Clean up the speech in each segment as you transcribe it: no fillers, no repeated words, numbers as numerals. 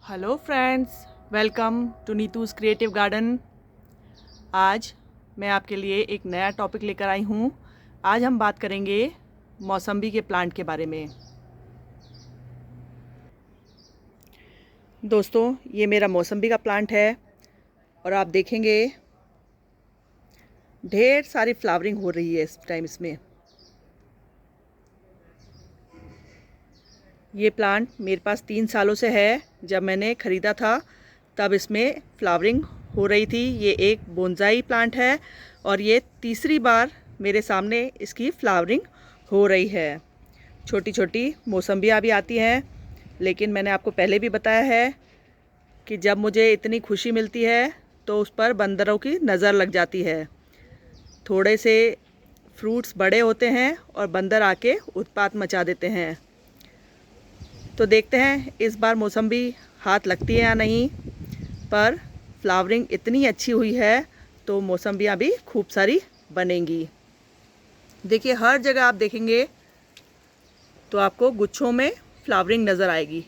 Hello friends, welcome to Neetu's creative garden. आज मैं आपके लिए एक नया टॉपिक लेकर आई हूँ। आज हम बात करेंगे मौसम्बी के प्लांट के बारे में। दोस्तों, ये मेरा मौसम्बी का प्लांट है और आप देखेंगे ढेर सारी फ्लावरिंग हो रही है इस टाइम इसमें। ये प्लांट मेरे पास 3 सालों से है। जब मैंने ख़रीदा था तब इसमें फ्लावरिंग हो रही थी। ये एक बोनसाई प्लांट है और ये तीसरी बार मेरे सामने इसकी फ्लावरिंग हो रही है। छोटी छोटी मौसम्बियाँ भी आती हैं, लेकिन मैंने आपको पहले भी बताया है कि जब मुझे इतनी खुशी मिलती है तो उस पर बंदरों की नज़र लग जाती है। थोड़े से फ्रूट्स बड़े होते हैं और बंदर आके उत्पात मचा देते हैं। तो देखते हैं इस बार मौसम्बी हाथ लगती है या नहीं, पर फ्लावरिंग इतनी अच्छी हुई है तो मौसम्बियाँ भी खूब सारी बनेंगी। देखिए, हर जगह आप देखेंगे तो आपको गुच्छों में फ्लावरिंग नज़र आएगी।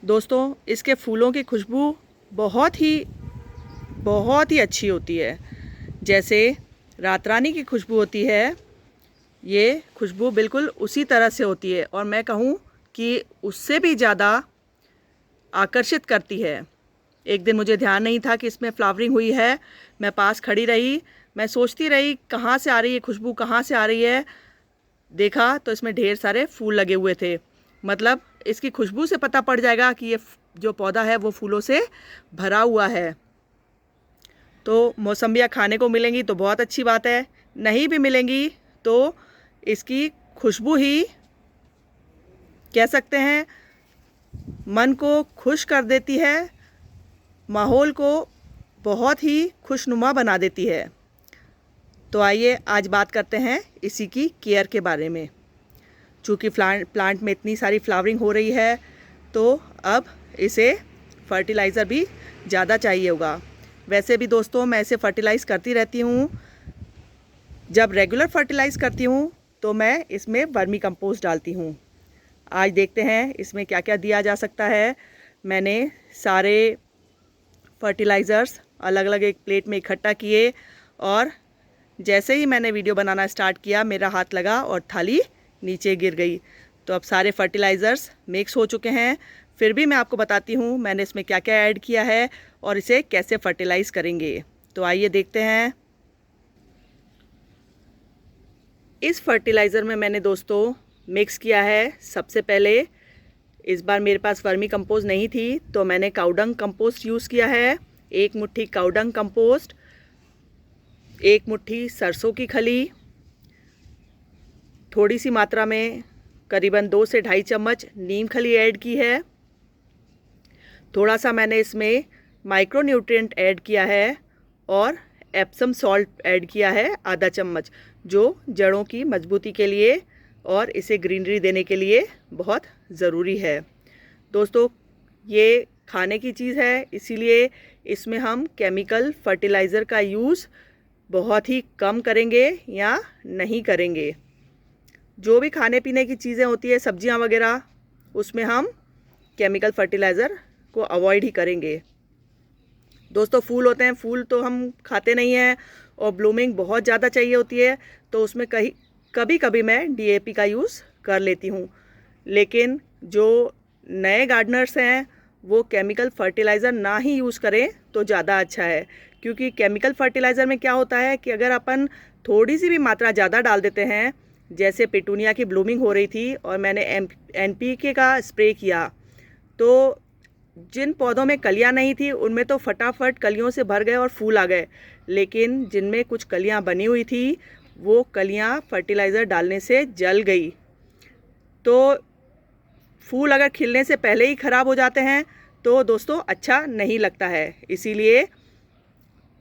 दोस्तों, इसके फूलों की खुशबू बहुत ही अच्छी होती है। जैसे रात रानी की खुशबू होती है, ये खुशबू बिल्कुल उसी तरह से होती है और मैं कहूँ कि उससे भी ज़्यादा आकर्षित करती है। एक दिन मुझे ध्यान नहीं था कि इसमें फ्लावरिंग हुई है। मैं पास खड़ी रही, मैं सोचती रही कहाँ से आ रही है खुशबू, कहाँ से आ रही है। देखा तो इसमें ढेर सारे फूल लगे हुए थे। मतलब इसकी खुशबू से पता पड़ जाएगा कि ये जो पौधा है वो फूलों से भरा हुआ है। तो मौसम्बियाँ खाने को मिलेंगी तो बहुत अच्छी बात है, नहीं भी मिलेंगी तो इसकी खुशबू ही कह सकते हैं मन को खुश कर देती है, माहौल को बहुत ही खुशनुमा बना देती है। तो आइए आज बात करते हैं इसी की केयर के बारे में। चूँकि प्लांट में इतनी सारी फ्लावरिंग हो रही है तो अब इसे फर्टिलाइज़र भी ज़्यादा चाहिए होगा। वैसे भी दोस्तों, मैं इसे फर्टिलाइज़ करती रहती हूँ। जब रेगुलर फर्टिलाइज़ करती हूँ तो मैं इसमें वर्मी कंपोस्ट डालती हूँ। आज देखते हैं इसमें क्या क्या दिया जा सकता है। मैंने सारे फर्टिलाइज़र्स अलग अलग एक प्लेट में इकट्ठा किए और जैसे ही मैंने वीडियो बनाना स्टार्ट किया मेरा हाथ लगा और थाली नीचे गिर गई। तो अब सारे फर्टिलाइज़र्स मिक्स हो चुके हैं। फिर भी मैं आपको बताती हूँ मैंने इसमें क्या क्या ऐड किया है और इसे कैसे फर्टिलाइज़ करेंगे। तो आइए देखते हैं। इस फर्टिलाइज़र में मैंने दोस्तों मिक्स किया है। सबसे पहले इस बार मेरे पास वर्मी कंपोस्ट नहीं थी तो मैंने काउडंग कंपोस्ट यूज़ किया है। 1 मुट्ठी काउडंग कंपोस्ट, 1 मुट्ठी सरसों की खली, थोड़ी सी मात्रा में करीबन 2 से ढाई चम्मच नीम खली ऐड की है। थोड़ा सा मैंने इसमें माइक्रो न्यूट्रिएंट ऐड किया है और एप्सम सॉल्ट ऐड किया है आधा चम्मच, जो जड़ों की मजबूती के लिए और इसे ग्रीनरी देने के लिए बहुत ज़रूरी है। दोस्तों, ये खाने की चीज़ है, इसीलिए इसमें हम केमिकल फर्टिलाइज़र का यूज़ बहुत ही कम करेंगे या नहीं करेंगे। जो भी खाने पीने की चीज़ें होती है, सब्जियां वगैरह, उसमें हम केमिकल फर्टिलाइज़र को अवॉइड ही करेंगे। दोस्तों, फूल होते हैं, फूल तो हम खाते नहीं हैं और ब्लूमिंग बहुत ज़्यादा चाहिए होती है तो उसमें कभी कभी मैं डीएपी का यूज़ कर लेती हूँ। लेकिन जो नए गार्डनर्स हैं वो केमिकल फर्टिलाइज़र ना ही यूज़ करें तो ज़्यादा अच्छा है। क्योंकि केमिकल फर्टिलाइज़र में क्या होता है कि अगर अपन थोड़ी सी भी मात्रा ज़्यादा डाल देते हैं, जैसे पेटूनिया की ब्लूमिंग हो रही थी और मैंने एनपीके का स्प्रे किया, तो जिन पौधों में कलियां नहीं थी उनमें तो फटाफट कलियों से भर गए और फूल आ गए। लेकिन जिनमें कुछ कलियां बनी हुई थी वो कलियां फर्टिलाइज़र डालने से जल गई। तो फूल अगर खिलने से पहले ही ख़राब हो जाते हैं तो दोस्तों अच्छा नहीं लगता है। इसीलिए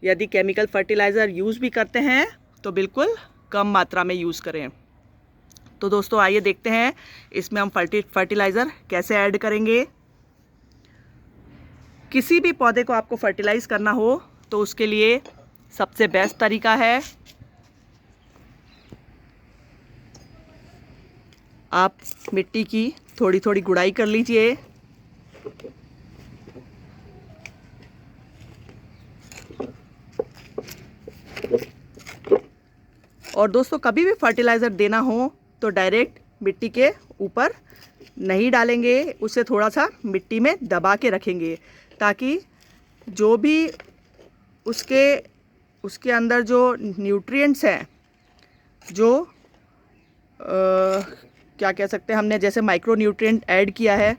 यदि केमिकल फर्टिलाइज़र यूज़ भी करते हैं तो बिल्कुल कम मात्रा में यूज़ करें। तो दोस्तों, आइए देखते हैं इसमें हम फर्टिलाइज़र कैसे ऐड करेंगे। किसी भी पौधे को आपको फर्टिलाइज़ करना हो तो उसके लिए सबसे बेस्ट तरीका है आप मिट्टी की थोड़ी थोड़ी गुड़ाई कर लीजिए। और दोस्तों कभी भी फर्टिलाइज़र देना हो तो डायरेक्ट मिट्टी के ऊपर नहीं डालेंगे, उसे थोड़ा सा मिट्टी में दबा के रखेंगे, ताकि जो भी उसके अंदर जो न्यूट्रिएंट्स हैं, जो क्या कह सकते हैं, हमने जैसे माइक्रो न्यूट्रिएंट ऐड किया है,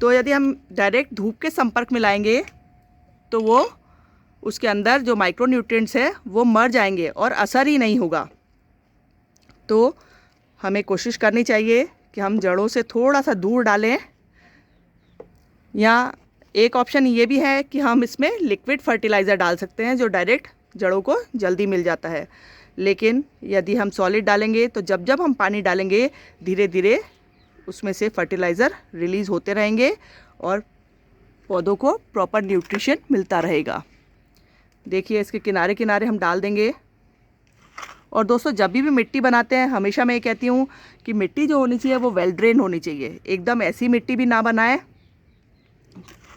तो यदि हम डायरेक्ट धूप के संपर्क में लाएंगे तो वो उसके अंदर जो माइक्रो न्यूट्रिएंट्स है वो मर जाएंगे और असर ही नहीं होगा। तो हमें कोशिश करनी चाहिए कि हम जड़ों से थोड़ा सा दूर डालें। या एक ऑप्शन ये भी है कि हम इसमें लिक्विड फर्टिलाइज़र डाल सकते हैं, जो डायरेक्ट जड़ों को जल्दी मिल जाता है। लेकिन यदि हम सॉलिड डालेंगे तो जब जब हम पानी डालेंगे धीरे धीरे उसमें से फर्टिलाइज़र रिलीज़ होते रहेंगे और पौधों को प्रॉपर न्यूट्रिशन मिलता रहेगा। देखिए इसके किनारे किनारे हम डाल देंगे। और दोस्तों जब भी मिट्टी बनाते हैं हमेशा मैं ये कहती हूँ कि मिट्टी जो होनी चाहिए वो वेल ड्रेन होनी चाहिए। एकदम ऐसी मिट्टी भी ना बनाएं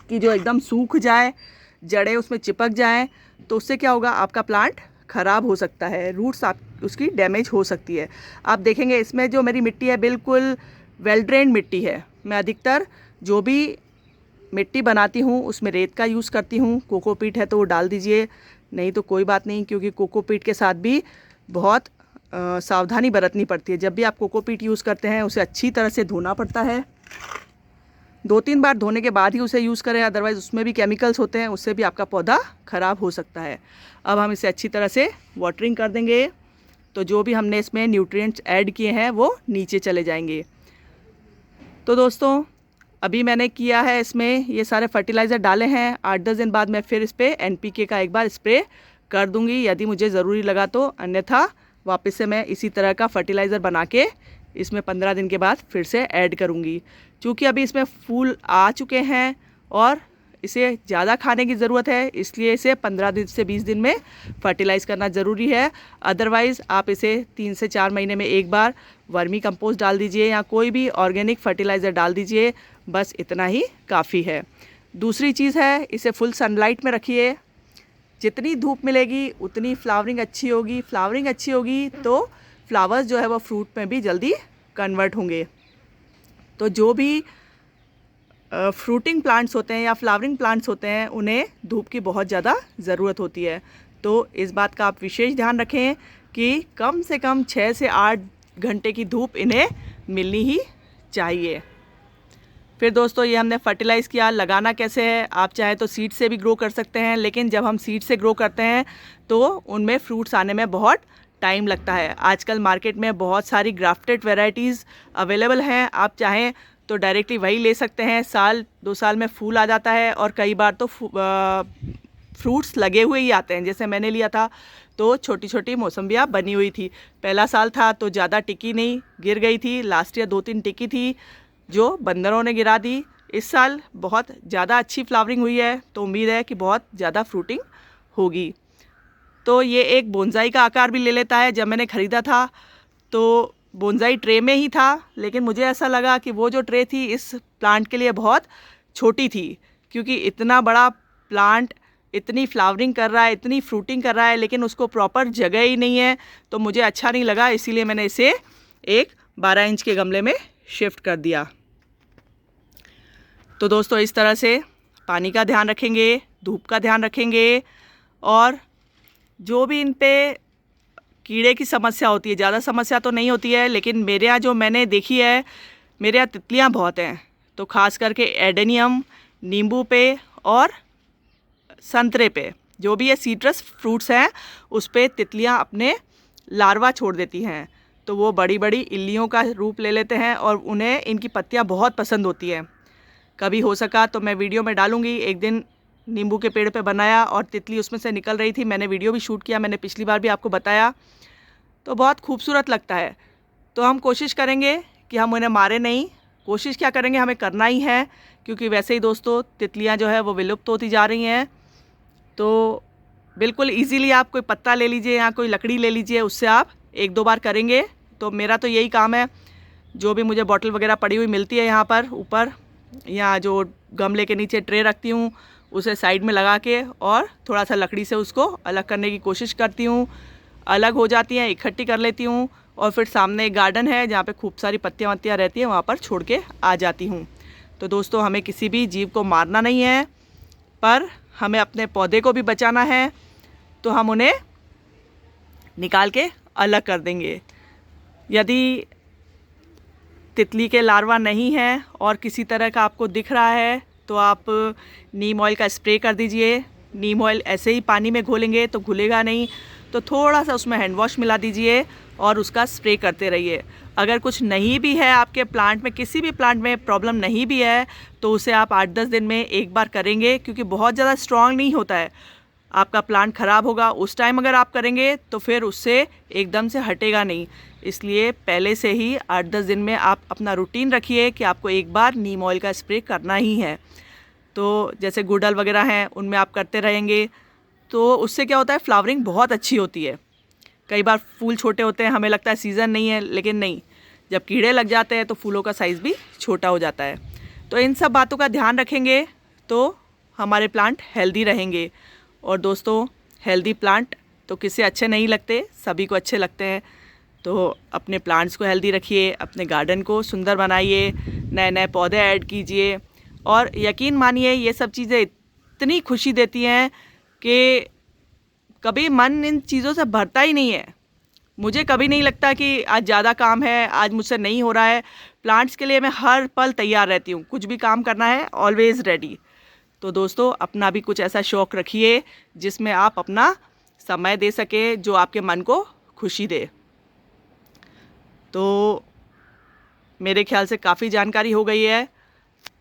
कि जो एकदम सूख जाए, जड़ें उसमें चिपक जाएं, तो उससे क्या होगा, आपका प्लांट ख़राब हो सकता है, रूट्स उसकी डैमेज हो सकती है। आप देखेंगे इसमें जो मेरी मिट्टी है बिल्कुल वेल ड्रेन मिट्टी है। मैं अधिकतर जो भी मिट्टी बनाती हूँ उसमें रेत का यूज़ करती हूँ। कोकोपीट है तो वो डाल दीजिए, नहीं तो कोई बात नहीं, क्योंकि कोकोपीट के साथ भी बहुत सावधानी बरतनी पड़ती है। जब भी आप कोकोपीट यूज़ करते हैं उसे अच्छी तरह से धोना पड़ता है। 2-3 बार धोने के बाद ही उसे यूज़ करें, अदरवाइज़ उसमें भी केमिकल्स होते हैं, उससे भी आपका पौधा ख़राब हो सकता है। अब हम इसे अच्छी तरह से वाटरिंग कर देंगे, तो जो भी हमने इसमें न्यूट्रिएंट्स ऐड किए हैं वो नीचे चले जाएंगे। तो दोस्तों अभी मैंने किया है, इसमें ये सारे फर्टिलाइज़र डाले हैं। 8-10 दिन बाद मैं फिर इस पर NPK का एक बार स्प्रे कर दूंगी यदि मुझे ज़रूरी लगा तो, अन्यथा वापस से मैं इसी तरह का फर्टिलाइज़र बना के इसमें 15 दिन के बाद फिर से ऐड करूंगी। क्योंकि अभी इसमें फूल आ चुके हैं और इसे ज़्यादा खाने की ज़रूरत है, इसलिए इसे 15 दिन से 20 दिन में फर्टिलाइज़ करना ज़रूरी है। अदरवाइज़ आप इसे 3 से 4 महीने में एक बार वर्मी कंपोस्ट डाल दीजिए या कोई भी ऑर्गेनिक फर्टिलाइज़र डाल दीजिए, बस इतना ही काफ़ी है। दूसरी चीज़ है, इसे फुल सनलाइट में रखिए। जितनी धूप मिलेगी उतनी फ्लावरिंग अच्छी होगी। फ्लावरिंग अच्छी होगी तो फ्लावर्स जो है वो फ्रूट में भी जल्दी कन्वर्ट होंगे। तो जो भी फ्रूटिंग प्लांट्स होते हैं या फ्लावरिंग प्लांट्स होते हैं उन्हें धूप की बहुत ज़्यादा ज़रूरत होती है। तो इस बात का आप विशेष ध्यान रखें कि कम से कम 6 से 8 घंटे की धूप इन्हें मिलनी ही चाहिए। फिर दोस्तों ये हमने फर्टिलाइज़ किया, लगाना कैसे है, आप चाहे तो सीड से भी ग्रो कर सकते हैं, लेकिन जब हम सीड से ग्रो करते हैं तो उनमें फ्रूट्स आने में बहुत टाइम लगता है। आजकल मार्केट में बहुत सारी ग्राफ्टेड वैरायटीज़ अवेलेबल हैं, आप चाहें तो डायरेक्टली वही ले सकते हैं। 1-2 साल में फूल आ जाता है और कई बार तो फ्रूट्स लगे हुए ही आते हैं। जैसे मैंने लिया था तो छोटी छोटी मौसम्बियाँ बनी हुई थी। पहला साल था तो ज़्यादा टिकी नहीं, गिर गई थी। लास्ट ईयर 2-3 टिकी थी जो बंदरों ने गिरा दी। इस साल बहुत ज़्यादा अच्छी फ्लावरिंग हुई है, तो उम्मीद है कि बहुत ज़्यादा फ्रूटिंग होगी। तो ये एक बोनसाई का आकार भी ले लेता है। जब मैंने ख़रीदा था तो बोनसाई ट्रे में ही था, लेकिन मुझे ऐसा लगा कि वो जो ट्रे थी इस प्लांट के लिए बहुत छोटी थी, क्योंकि इतना बड़ा प्लांट इतनी फ्लावरिंग कर रहा है, इतनी फ्रूटिंग कर रहा है, लेकिन उसको प्रॉपर जगह ही नहीं है, तो मुझे अच्छा नहीं लगा। इसीलिए मैंने इसे एक 12 इंच के गमले में शिफ्ट कर दिया। तो दोस्तों इस तरह से पानी का ध्यान रखेंगे, धूप का ध्यान रखेंगे, और जो भी इन पे कीड़े की समस्या होती है, ज़्यादा समस्या तो नहीं होती है, लेकिन मेरे यहाँ जो मैंने देखी है, मेरे यहाँ तितलियाँ बहुत हैं। तो ख़ास करके एडेनियम, नींबू पे और संतरे पे, जो भी ये सीट्रस फ्रूट्स हैं उस पे तितलियाँ अपने लार्वा छोड़ देती हैं। तो वो बड़ी बड़ी इल्लियों का रूप ले लेते हैं और उन्हें इनकी पत्तियाँ बहुत पसंद होती हैं। कभी हो सका तो मैं वीडियो में डालूँगी। एक दिन नींबू के पेड़ पे बनाया और तितली उसमें से निकल रही थी, मैंने वीडियो भी शूट किया, मैंने पिछली बार भी आपको बताया। तो बहुत खूबसूरत लगता है। तो हम कोशिश करेंगे कि हम उन्हें मारे नहीं, कोशिश क्या करेंगे, हमें करना ही है, क्योंकि वैसे ही दोस्तों तितलियाँ जो है वो विलुप्त होती जा रही हैं। तो बिल्कुल ईजीली आप कोई पत्ता ले लीजिए या कोई लकड़ी ले लीजिए, उससे आप 1-2 बार करेंगे तो मेरा तो यही काम है। जो भी मुझे बॉटल वगैरह पड़ी हुई मिलती है यहाँ पर ऊपर, यहाँ जो गमले के नीचे ट्रे रखती हूँ उसे साइड में लगा के और थोड़ा सा लकड़ी से उसको अलग करने की कोशिश करती हूँ। अलग हो जाती हैं, इकट्ठी कर लेती हूँ और फिर सामने एक गार्डन है जहाँ पे खूब सारी पत्तियाँ वत्तियाँ रहती हैं, वहाँ पर छोड़ के आ जाती हूँ। तो दोस्तों, हमें किसी भी जीव को मारना नहीं है, पर हमें अपने पौधे को भी बचाना है, तो हम उन्हें निकाल के अलग कर देंगे। यदि तितली के लार्वा नहीं है और किसी तरह का आपको दिख रहा है तो आप नीम ऑयल का स्प्रे कर दीजिए। नीम ऑयल ऐसे ही पानी में घोलेंगे तो घुलेगा नहीं, तो थोड़ा सा उसमें हैंड वॉश मिला दीजिए और उसका स्प्रे करते रहिए। अगर कुछ नहीं भी है आपके प्लांट में, किसी भी प्लांट में प्रॉब्लम नहीं भी है, तो उसे आप 8-10 दिन में एक बार करेंगे, क्योंकि बहुत ज़्यादा स्ट्रॉन्ग नहीं होता है। आपका प्लांट ख़राब होगा उस टाइम अगर आप करेंगे तो फिर उससे एकदम से हटेगा नहीं। इसलिए पहले से ही 8-10 दिन में आप अपना रूटीन रखिए कि आपको एक बार नीम ऑयल का स्प्रे करना ही है। तो जैसे गुड़हल वगैरह हैं उनमें आप करते रहेंगे, तो उससे क्या होता है, फ्लावरिंग बहुत अच्छी होती है। कई बार फूल छोटे होते हैं, हमें लगता है सीज़न नहीं है, लेकिन नहीं, जब कीड़े लग जाते हैं तो फूलों का साइज़ भी छोटा हो जाता है। तो इन सब बातों का ध्यान रखेंगे तो हमारे प्लांट हेल्दी रहेंगे। और दोस्तों, हेल्दी प्लांट तो किसे अच्छे नहीं लगते, सभी को अच्छे लगते हैं। तो अपने प्लांट्स को हेल्दी रखिए, अपने गार्डन को सुंदर बनाइए, नए नए पौधे ऐड कीजिए, और यकीन मानिए ये सब चीज़ें इतनी खुशी देती हैं कि कभी मन इन चीज़ों से भरता ही नहीं है। मुझे कभी नहीं लगता कि आज ज़्यादा काम है, आज मुझसे नहीं हो रहा है। प्लांट्स के लिए मैं हर पल तैयार रहती हूँ, कुछ भी काम करना है ऑलवेज़ रेडी। तो दोस्तों, अपना भी कुछ ऐसा शौक़ रखिए जिसमें आप अपना समय दे सकें, जो आपके मन को खुशी दे। तो मेरे ख्याल से काफ़ी जानकारी हो गई है।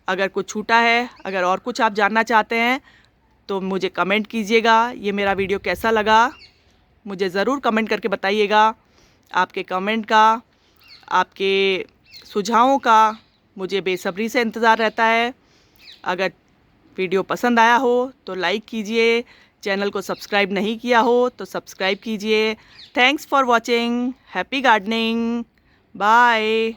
अगर कुछ छूटा है, अगर और कुछ आप जानना चाहते हैं तो मुझे कमेंट कीजिएगा। ये मेरा वीडियो कैसा लगा मुझे ज़रूर कमेंट करके बताइएगा। आपके कमेंट का, आपके सुझावों का मुझे बेसब्री से इंतज़ार रहता है। अगर वीडियो पसंद आया हो तो लाइक कीजिए, चैनल को सब्सक्राइब नहीं किया हो तो सब्सक्राइब कीजिए। Thanks for watching. Happy gardening. Bye.